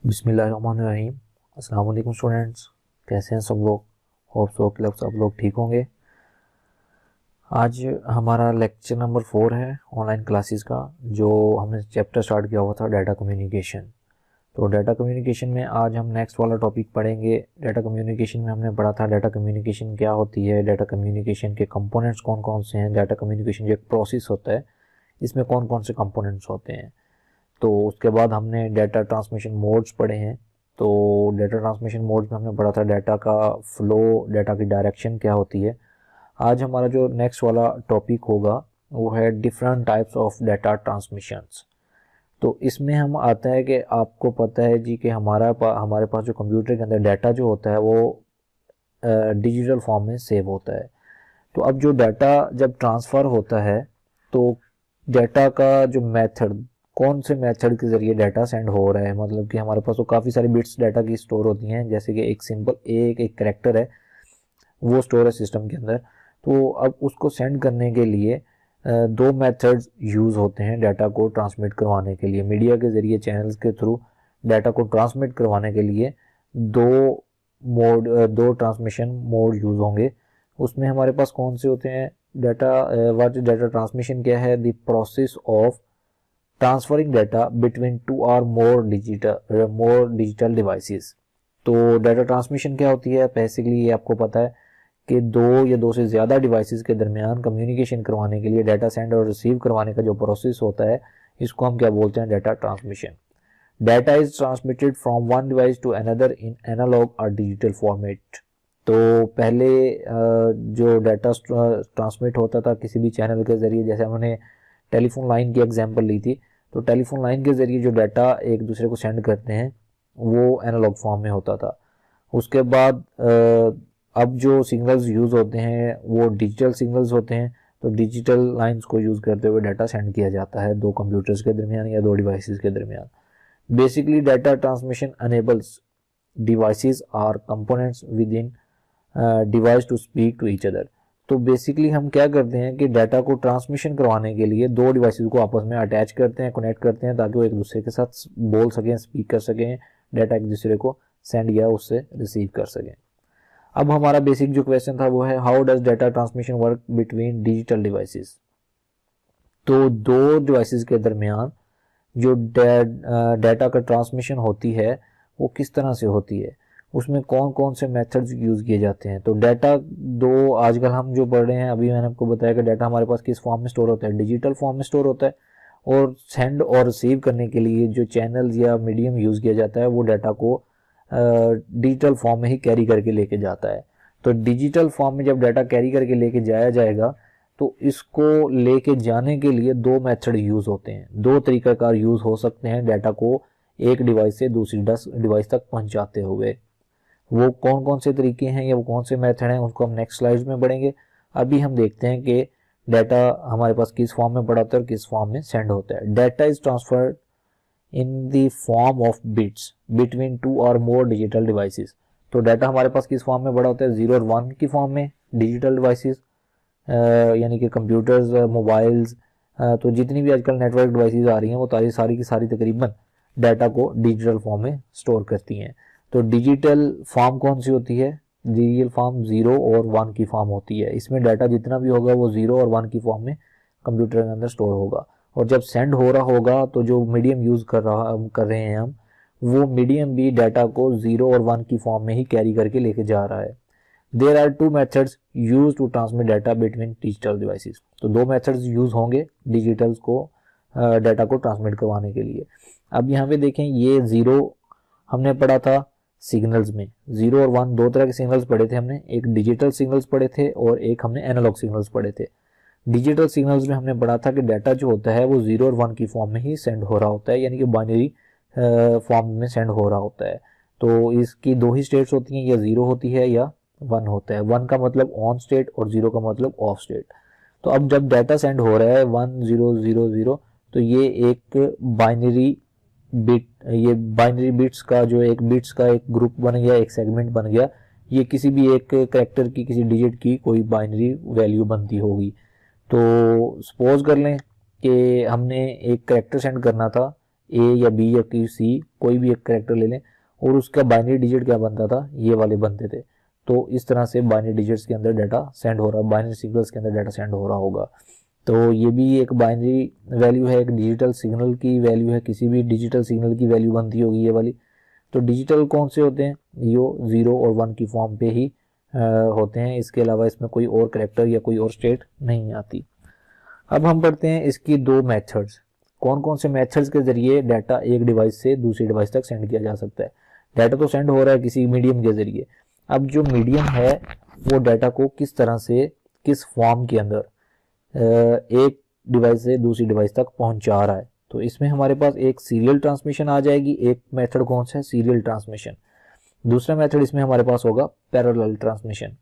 बिस्मिल्लाहिर्रहमानिर्रहीम। अस्सलाम वालेकुम स्टूडेंट्स, कैसे हैं सब लोग। होप सो कि सब लोग ठीक होंगे। आज हमारा लेक्चर नंबर 4 है ऑनलाइन क्लासेस का, जो हमने चैप्टर स्टार्ट किया हुआ था डाटा कम्युनिकेशन। तो डाटा कम्युनिकेशन में आज हम नेक्स्ट वाला टॉपिक पढ़ेंगे। डाटा कम्युनिकेशन में हमने पढ़ा था डाटा कम्युनिकेशन क्या होती है, डाटा कम्युनिकेशन के कंपोनेंट्स कौन कौन से हैं, डाटा कम्युनिकेशन जो एक प्रोसेस होता है इसमें कौन कौन से कंपोनेंट्स होते हैं। तो उसके बाद हमने डाटा ट्रांसमिशन मोड्स पढ़े हैं। तो डाटा ट्रांसमिशन मोड्स में हमने पढ़ा था डाटा का फ्लो, डाटा की डायरेक्शन क्या होती है। आज हमारा जो नेक्स्ट वाला टॉपिक होगा वो है different types of data transmissions. तो इसमें हम आता है कि आपको पता है जी कि हमारे पास जो कंप्यूटर के अंदर डाटा जो होता है वो डिजिटल फॉर्म में सेव होता है। तो अब जो डाटा जब ट्रांसफ़र होता है तो डाटा का जो मेथड, कौन से मेथड के ज़रिए डाटा सेंड हो रहा है, मतलब कि हमारे पास तो काफ़ी सारी बिट्स डाटा की स्टोर होती हैं, जैसे कि एक सिंपल एक कैरेक्टर है वो स्टोर है सिस्टम के अंदर। तो अब उसको सेंड करने के लिए दो मेथड्स यूज़ होते हैं डाटा को ट्रांसमिट करवाने के लिए। मीडिया के ज़रिए चैनल्स के थ्रू डाटा को ट्रांसमिट करवाने के लिए दो ट्रांसमिशन मोड यूज़ होंगे। उसमें हमारे पास कौन से होते हैं, व्हाट डाटा ट्रांसमिशन क्या है, the process of transferring data between two और मोर डिजिटल डिवाइसेस। तो डाटा ट्रांसमिशन क्या होती है, बेसिकली ये आपको पता है कि दो या दो से ज़्यादा डिवाइसेस के दरमियान कम्युनिकेशन करवाने के लिए डाटा सेंड और रिसीव करवाने का जो प्रोसेस होता है इसको हम क्या बोलते हैं, data transmission. Data is transmitted from one device to another in analog और डिजिटल फॉर्मेट। तो पहले जो डाटा ट्रांसमिट होता था किसी भी चैनल के ज़रिए, जैसे हमने टेलीफोन लाइन की एग्जांपल ली थी, तो टेलीफोन लाइन के ज़रिए जो डाटा एक दूसरे को सेंड करते हैं वो एनालॉग फॉर्म में होता था। उसके बाद अब जो सिग्नल्स यूज़ होते हैं वो डिजिटल सिग्नल्स होते हैं। तो डिजिटल लाइंस को यूज़ करते हुए डाटा सेंड किया जाता है दो कंप्यूटर्स के दरमियान या दो डिवाइसेस के दरमियान। Basically data transmission enables devices और components within device to speak to each other. तो बेसिकली हम क्या करते हैं कि डाटा को ट्रांसमिशन करवाने के लिए दो डिवाइसेस को आपस में अटैच करते हैं, कनेक्ट करते हैं, ताकि वो एक दूसरे के साथ बोल सकें, स्पीक कर सकें, डाटा एक दूसरे को सेंड या उससे रिसीव कर सकें। अब हमारा बेसिक जो क्वेश्चन था वो है, how does data transmission work between digital devices. तो दो डिवाइसेस के दरमियान जो डाटा का ट्रांसमिशन होती है वो किस तरह से होती है, उसमें कौन कौन से मेथड्स यूज़ किए जाते हैं। तो डाटा दो आजकल हम जो पढ़ रहे हैं, अभी मैंने आपको बताया कि डाटा हमारे पास किस फॉर्म में स्टोर होता है, डिजिटल फॉर्म में स्टोर होता है। और सेंड और रिसीव करने के लिए जो चैनल्स या मीडियम यूज़ किया जाता है वो डाटा को डिजिटल फॉर्म में ही कैरी करके लेके जाता है। तो डिजिटल फॉर्म में जब डाटा कैरी करके लेके जाया जाएगा तो इसको लेके जाने के लिए दो मेथड यूज़ होते हैं, दो तरीक़ाकार यूज़ हो सकते हैं डाटा को एक डिवाइस से दूसरी डिवाइस तक पहुंचाते हुए। वो कौन कौन से तरीके हैं या वो कौन से मेथड हैं उसको हम नेक्स्ट स्लाइड्स में पढ़ेंगे। अभी हम देखते हैं कि डाटा हमारे पास किस फॉर्म में पड़ा होता है और किस फॉर्म में सेंड होता है। Data is transferred in the form of bits between two और मोर डिजिटल डिवाइसेस। तो डाटा हमारे पास किस फॉर्म में पड़ा होता है, 0 और 1 की फॉर्म में डिजिटल डिवाइसेस, यानी कि कंप्यूटर्स, मोबाइल्स, तो जितनी भी आजकल नेटवर्क डिवाइसेस आ रही हैं वो सारी की सारी तकरीबन डाटा को डिजिटल फॉर्म में स्टोर करती हैं। तो डिजिटल फॉर्म कौन सी होती है, डिजिटल फॉर्म 0 और 1 की फॉर्म होती है। इसमें डाटा जितना भी होगा वो 0 और 1 की फॉर्म में कंप्यूटर के अंदर स्टोर होगा। और जब सेंड हो रहा होगा तो जो मीडियम यूज़ कर रहे हैं हम, वो मीडियम भी डाटा को 0 और 1 की फॉर्म में ही कैरी करके लेके जा रहा है। There are two methods use to transmit data between digital devices. तो दो मेथड्स यूज होंगे डिजिटल्स को डाटा को ट्रांसमिट करवाने के लिए। अब यहाँ पे देखें, ये 0 हमने पढ़ा था सिग्नल्स में, 0 और 1 दो तरह के सिग्नल्स पढ़े थे हमने, एक डिजिटल सिग्नल्स पढ़े थे और एक हमने एनालॉग सिग्नल्स पढ़े थे। डिजिटल सिग्नल्स में हमने पढ़ा था कि डाटा जो होता है वो 0 और 1 की फॉर्म में ही सेंड हो रहा होता है, यानी कि बाइनरी फॉर्म में सेंड हो रहा होता है। तो इसकी दो ही स्टेट्स होती हैं, या 0 होती है या 1 होता है। 1 का मतलब ऑन स्टेट और 0 का मतलब ऑफ स्टेट। तो अब जब डाटा सेंड हो रहा है 1 0 0 0, तो ये एक बाइनरी बिट, ये बाइनरी बिट्स का जो एक बिट्स का एक ग्रुप बन गया, एक सेगमेंट बन गया। ये किसी भी एक कैरेक्टर की, किसी डिजिट की कोई बाइनरी वैल्यू बनती होगी। तो सपोज कर लें कि हमने एक कैरेक्टर सेंड करना था ए या बी या सी, कोई भी एक कैरेक्टर ले लें और उसका बाइनरी डिजिट क्या बनता था, ये वाले बनते थे। तो इस तरह से बाइनरी डिजिट्स के अंदर डाटा सेंड हो रहा, बाइनरी सिग्नल्स के अंदर डाटा सेंड हो रहा होगा। तो ये भी एक बाइनरी वैल्यू है, एक डिजिटल सिग्नल की वैल्यू है, किसी भी डिजिटल सिग्नल की वैल्यू बनती होगी ये वाली। तो डिजिटल कौन से होते हैं, ये 0 और 1 की फॉर्म पे ही होते हैं, इसके अलावा इसमें कोई और कैरेक्टर या कोई और स्टेट नहीं आती। अब हम पढ़ते हैं इसकी दो मेथड्स, कौन कौन से मेथड्स के जरिए डाटा एक डिवाइस से दूसरी डिवाइस तक सेंड किया जा सकता है। डाटा तो सेंड हो रहा है किसी मीडियम के जरिए, अब जो मीडियम है वो डाटा को किस तरह से, किस फॉर्म के अंदर एक डिवाइस से दूसरी डिवाइस तक पहुंचा रहा है। तो इसमें हमारे पास एक सीरियल ट्रांसमिशन आ जाएगी, एक मेथड कौन सा है, सीरियल ट्रांसमिशन। दूसरा मेथड इसमें हमारे पास होगा पैरेलल ट्रांसमिशन।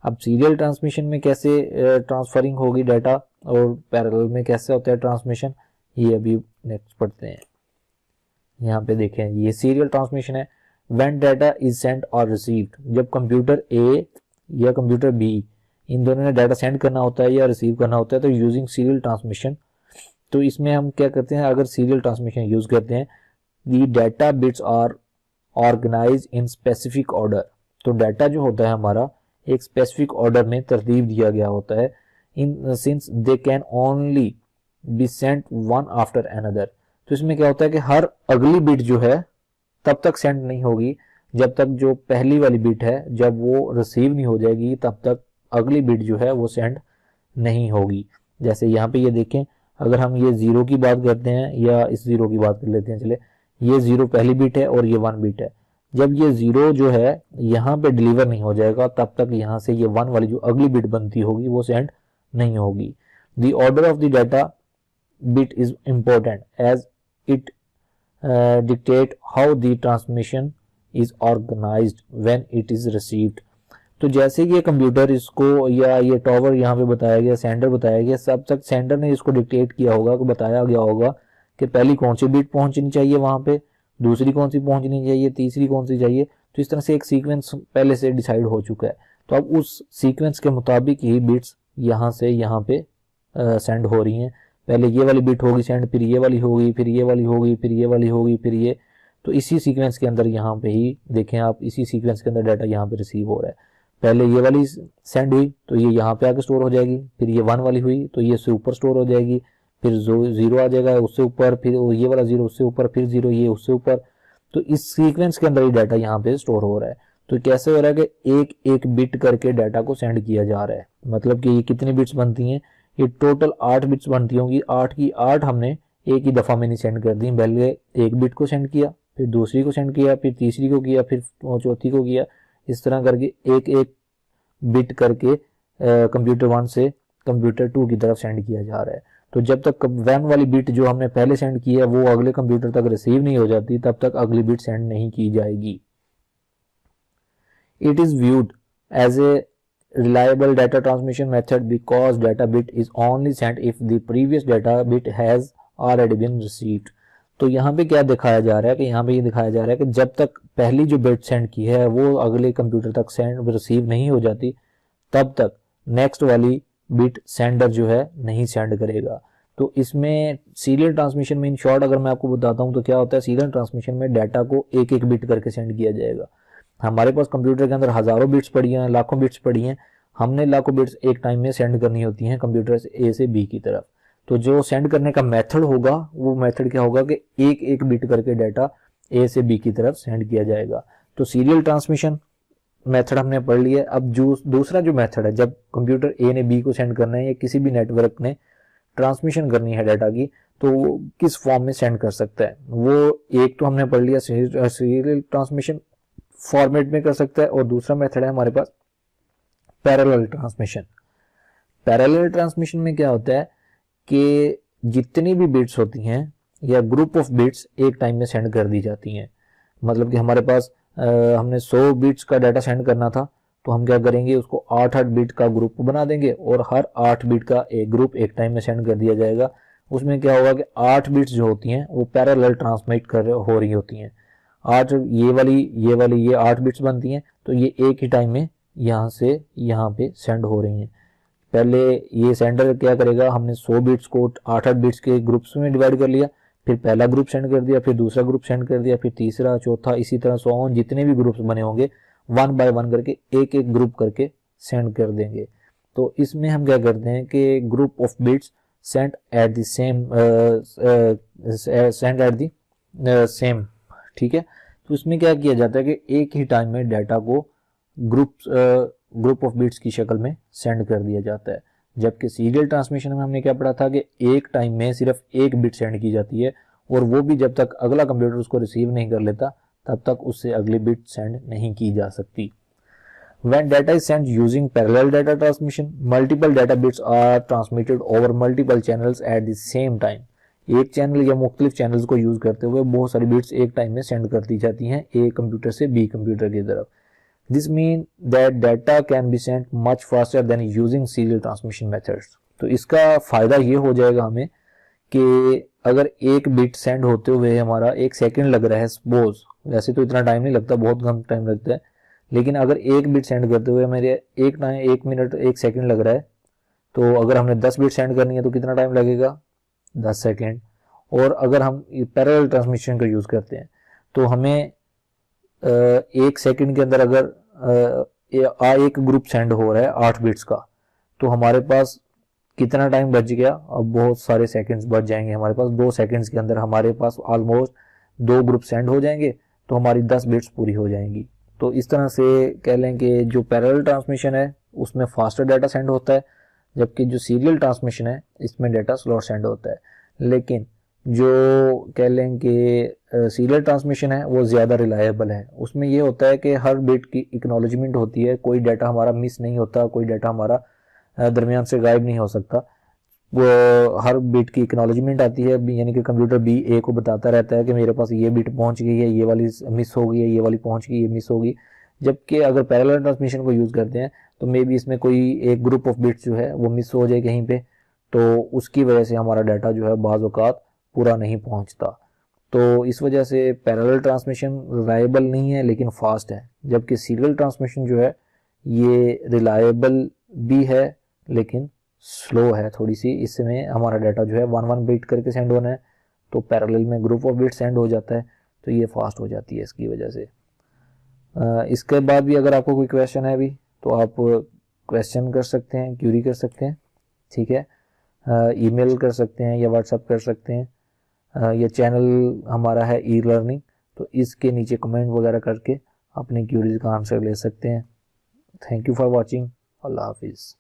अब सीरियल ट्रांसमिशन में कैसे ट्रांसफरिंग होगी डाटा और पैरेलल में कैसे होता है ट्रांसमिशन, ये अभी नेक्स्ट पढ़ते हैं। यहाँ पे देखें ये सीरियल ट्रांसमिशन है, व्हेन डाटा इज सेंट और रिसीव्ड, जब कंप्यूटर ए या कंप्यूटर बी इन दोनों ने डाटा सेंड करना होता है या रिसीव करना होता है तो यूजिंग सीरियल ट्रांसमिशन। तो इसमें हम क्या करते हैं, अगर सीरियल ट्रांसमिशन यूज करते हैं, the data bits are organize in specific order. तो डाटा जो होता है हमारा एक स्पेसिफिक ऑर्डर में तरतीब दिया गया होता है, in since they can only be sent one after another. तो इसमें क्या होता है कि हर अगली बिट जो है तब तक सेंड नहीं होगी जब तक जो पहली वाली बिट है जब वो रिसीव नहीं हो जाएगी तब तक अगली बिट जो है वो सेंड नहीं होगी। जैसे यहाँ पे ये देखें, अगर हम ये 0 की बात करते हैं या इस 0 की बात कर लेते हैं, चले ये 0 पहली बिट है और ये 1 बिट है, जब ये 0 जो है यहाँ पे डिलीवर नहीं हो जाएगा तब तक यहाँ से ये 1 वाली जो अगली बिट बनती होगी वो सेंड नहीं होगी। The order of the data bit is important as it dictate how the transmission is organized when it is received. तो जैसे ये कंप्यूटर इसको या ये टावर यहाँ पे बताया गया, सेंडर बताया गया, सब तक सेंडर ने इसको डिक्टेट किया होगा, कि बताया गया होगा कि पहली कौन सी बिट पहुंचनी चाहिए वहां पे, दूसरी कौन सी पहुंचनी चाहिए, तीसरी कौन सी चाहिए। तो इस तरह से एक सीक्वेंस पहले से डिसाइड हो चुका है। तो अब उस सीक्वेंस के मुताबिक ही बिट्स यहाँ से यहाँ पे सेंड हो रही हैं। पहले ये वाली बिट होगी सेंड, फिर ये वाली होगी, फिर ये वाली होगी, फिर ये वाली होगी, फिर ये। तो इसी सीक्वेंस के अंदर यहाँ पे ही देखें आप, इसी सीक्वेंस के अंदर डाटा यहाँ पे रिसीव हो रहा है। पहले ये वाली सेंड हुई तो ये यहाँ पे आके स्टोर हो जाएगी, फिर ये 1 वाली हुई तो ये उससे ऊपर स्टोर हो जाएगी, फिर 0 आ जाएगा उससे ऊपर, फिर ये वाला 0 उससे ऊपर, फिर 0 ये उससे ऊपर। तो इस सीक्वेंस के अंदर ही डाटा यहाँ पे स्टोर हो रहा है। तो कैसे हो रहा है कि एक एक बिट करके डाटा को सेंड किया जा रहा है। मतलब कि ये कितनी बिट्स बनती हैं, ये टोटल 8 बिट्स बनती होंगी, 8 की 8 हमने एक ही दफा में नहीं सेंड कर दी। पहले एक बिट को सेंड किया, फिर दूसरी को सेंड किया, फिर तीसरी को किया, फिर चौथी को किया, इस तरह करके एक एक बिट करके कंप्यूटर 1 से कंप्यूटर 2 की तरफ सेंड किया जा रहा है। तो जब तक 1 वाली बिट जो हमने पहले सेंड की है वो अगले कंप्यूटर तक रिसीव नहीं हो जाती तब तक अगली बिट सेंड नहीं की जाएगी। It is viewed as a reliable data transmission method because data bit is only sent if the previous data bit has already been received। तो यहाँ पे क्या दिखाया जा रहा है कि यहाँ पे ये दिखाया जा रहा है कि जब तक पहली जो बिट सेंड की है वो अगले कंप्यूटर तक सेंड रिसीव नहीं हो जाती तब तक नेक्स्ट वाली बिट सेंडर जो है नहीं सेंड करेगा। तो इसमें सीरियल ट्रांसमिशन में इन शॉर्ट अगर मैं आपको बताता हूँ तो क्या होता है, सीरियल ट्रांसमिशन में डाटा को एक एक बिट करके सेंड किया जाएगा। हमारे पास कंप्यूटर के अंदर हजारों बिट्स पड़ी हैं, लाखों बिट्स पड़ी हैं, हमने लाखों बिट्स एक टाइम में सेंड करनी होती हैं कंप्यूटर से ए से बी की तरफ। तो जो सेंड करने का मेथड होगा वो मेथड क्या होगा कि एक एक बिट करके डाटा ए से बी की तरफ सेंड किया जाएगा। तो सीरियल ट्रांसमिशन मेथड हमने पढ़ लिया। अब जो दूसरा जो मेथड है, जब कंप्यूटर ए ने बी को सेंड करना है या किसी भी नेटवर्क ने ट्रांसमिशन करनी है डाटा की, तो वो किस फॉर्म में सेंड कर सकता है, वो एक तो हमने पढ़ लिया सीरियल ट्रांसमिशन फॉर्मेट में कर सकता है, और दूसरा मेथड है हमारे पास पैरेलल ट्रांसमिशन। पैरेलल ट्रांसमिशन में क्या होता है कि जितनी भी बिट्स होती हैं या ग्रुप ऑफ बिट्स एक टाइम में सेंड कर दी जाती हैं। मतलब कि हमारे पास हमने 100 बिट्स का डाटा सेंड करना था तो हम क्या करेंगे, उसको 8-8 बिट का ग्रुप बना देंगे और हर 8 बिट का एक ग्रुप एक टाइम में सेंड कर दिया जाएगा। उसमें क्या होगा कि 8 बिट्स जो होती हैं वो पैरेलल ट्रांसमिट हो रही होती हैं। 8 ये 8 बिट्स बनती हैं, तो ये एक ही टाइम में यहाँ से यहाँ पे सेंड हो रही हैं। पहले ये सेंडर क्या करेगा, हमने 100 बिट्स को 8-8 बिट्स के ग्रुप्स में डिवाइड कर लिया, फिर पहला ग्रुप सेंड कर दिया, फिर दूसरा ग्रुप सेंड कर दिया, फिर तीसरा, चौथा, इसी तरह सो ऑन जितने भी ग्रुप्स बने होंगे वन बाय वन करके एक एक ग्रुप करके सेंड कर देंगे। तो इसमें हम क्या करते हैं कि group of bits send at the same send at the same, ठीक है। तो इसमें क्या किया जाता है कि एक ही टाइम में डाटा को ग्रुप ऑफ बिट्स की शक्ल में सेंड कर दिया जाता है। जबकि सीरियल ट्रांसमिशन में हमने क्या पढ़ा था कि एक टाइम में सिर्फ एक बिट सेंड की जाती है, और वो भी जब तक अगला कंप्यूटर उसको रिसीव नहीं कर लेता तब तक उससे अगली बिट सेंड नहीं की जा सकती। When data is sent using parallel data transmission, multiple data bits are transmitted over multiple channels at the same time. एक चैनल या मुख्तलिफ चैनल्स को यूज करते हुए बहुत सारी बिट्स एक टाइम में सेंड कर दी जाती हैं ए कंप्यूटर से बी कंप्यूटर की तरफ। This mean that data can be sent much faster than using serial transmission methods. तो इसका फायदा ये हो जाएगा हमें कि अगर एक बिट सेंड होते हुए हमारा 1 सेकंड लग रहा है सपोज, वैसे तो इतना टाइम नहीं लगता, बहुत कम टाइम लगता है, लेकिन अगर एक बिट सेंड करते हुए मेरे एक मिनट 1 सेकंड लग रहा है, तो अगर हमने 10 बिट सेंड करनी है तो कितना टाइम लगेगा, 10 सेकंड। और अगर हम पैरेलल ट्रांसमिशन का यूज करते हैं तो हमें 1 सेकंड के अंदर अगर एक ग्रुप सेंड हो रहा है 8 बिट्स का, तो हमारे पास कितना टाइम बच गया, अब बहुत सारे सेकंड्स बच जाएंगे हमारे पास। 2 सेकंड्स के अंदर हमारे पास ऑलमोस्ट 2 ग्रुप सेंड हो जाएंगे, तो हमारी 10 बिट्स पूरी हो जाएंगी। तो इस तरह से कह लें कि जो पैरेलल ट्रांसमिशन है उसमें फास्टर डाटा सेंड होता है, जबकि जो सीरियल ट्रांसमिशन है इसमें डाटा स्लो सेंड होता है। लेकिन जो कह लें कि सीरियल ट्रांसमिशन है वो ज़्यादा रिलायबल है। उसमें ये होता है कि हर बिट की एक्नॉलेजमेंट होती है, कोई डाटा हमारा मिस नहीं होता, कोई डाटा हमारा दरमियान से गायब नहीं हो सकता। वो हर बिट की एक्नॉलेजमेंट आती है, यानी कि कंप्यूटर बी ए को बताता रहता है कि मेरे पास ये बिट पहुंच गई है, ये वाली मिस हो गई है, ये वाली पहुंच गई, ये मिस हो गई। जबकि अगर पैरेलल ट्रांसमिशन को यूज़ करते हैं तो मे बी इसमें कोई एक ग्रुप ऑफ बिट्स जो है वो मिस हो जाए कहीं पे, तो उसकी वजह से हमारा डाटा जो है बाज़ औक़ात पूरा नहीं पहुंचता। तो इस वजह से पैरेलल ट्रांसमिशन रिलायबल नहीं है लेकिन फास्ट है, जबकि सीरियल ट्रांसमिशन जो है ये रिलायबल भी है लेकिन स्लो है थोड़ी सी। इसमें हमारा डाटा जो है 1 बिट करके सेंड होना है, तो पैरेलल में ग्रुप ऑफ बिट सेंड हो जाता है, तो ये फास्ट हो जाती है इसकी वजह से। इसके बाद भी अगर आपको कोई क्वेश्चन है अभी तो आप क्वेश्चन कर सकते हैं, क्यूरी कर सकते हैं, ठीक है। ईमेल कर सकते हैं या व्हाट्सएप कर सकते हैं। यह चैनल हमारा है ई लर्निंग, तो इसके नीचे कमेंट वगैरह करके अपनी क्यूरीज का आंसर ले सकते हैं। Thank you for watching. अल्लाह हाफिज़।